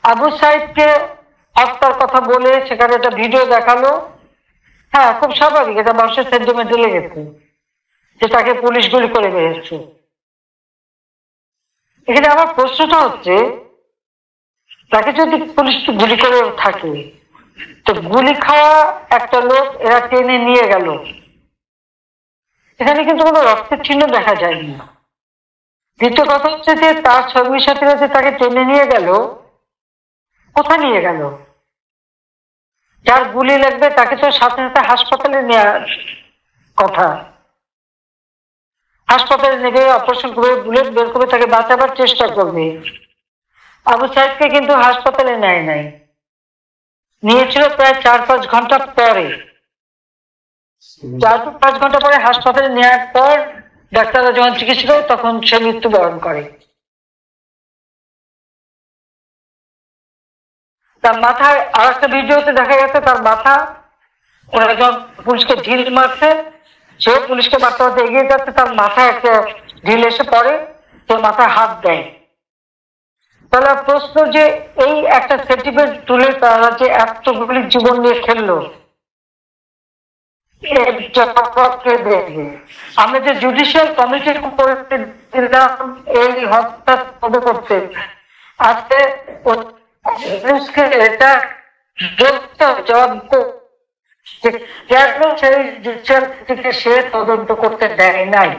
আবু সাইদকে হত্যার কথা বলে সেখানে একটা ভিডিও দেখালো। হ্যাঁ, খুব স্বাভাবিক, এটা মানুষের সেন্টিমেন্টে লেগেছে যে তাকে পুলিশ গুলি করে মেরেছে। এখানে আমার প্রশ্নটা হচ্ছে, তাকে যদি পুলিশ গুলি করে থাকে, তো গুলি খাওয়া একটা লোক এরা টেনে নিয়ে গেল, এখানে কিন্তু কোনো রক্তের চিহ্ন দেখা যায়নি। দ্বিতীয় কথা হচ্ছে যে তার সঙ্গী সাথীরা যে তাকে টেনে নিয়ে গেল, কোথায় নিয়ে গেল? যার গুলি লাগবে তাকে তো সাথে সাথে হাসপাতালে নেওয়ার কথা। হাসপাতালে নেবে, অপারেশন করে, বুলেট বের করে তাকে বাঁচাবার চেষ্টা করবে। আবু সাইদকে কিন্তু হাসপাতালে নেয় নাই, নিয়েছিল প্রায় 4-5 ঘন্টা পরে। 4-5 ঘন্টা পরে হাসপাতালে নেওয়ার পর ডাক্তাররা যখন চিকিৎসা করে তখন সে মৃত্যুবরণ করে। তার মাথায় আর একটা ভিডিওতে দেখা গেছে তার মাথা, ওরা যখন পুলিশকে ঢিল মারছে, সেও পুলিশকে মারতে মারতে এগিয়ে যাচ্ছে, তার মাথায় একটা ঢিল এসে পড়ে, সে মাথায় হাত দেয়। তাহলে প্রশ্ন যে এই একটা সেন্টিমেন্ট তুলে তারা যে এতগুলি জীবন নিয়ে খেললো, আমি যে জুডিশিয়াল কমিটি করে দিলাম এই হত্যা করতে, আজকে এটা জবাব কেন সেই জুডিশিয়াল সে তদন্ত করতে দেয় নাই।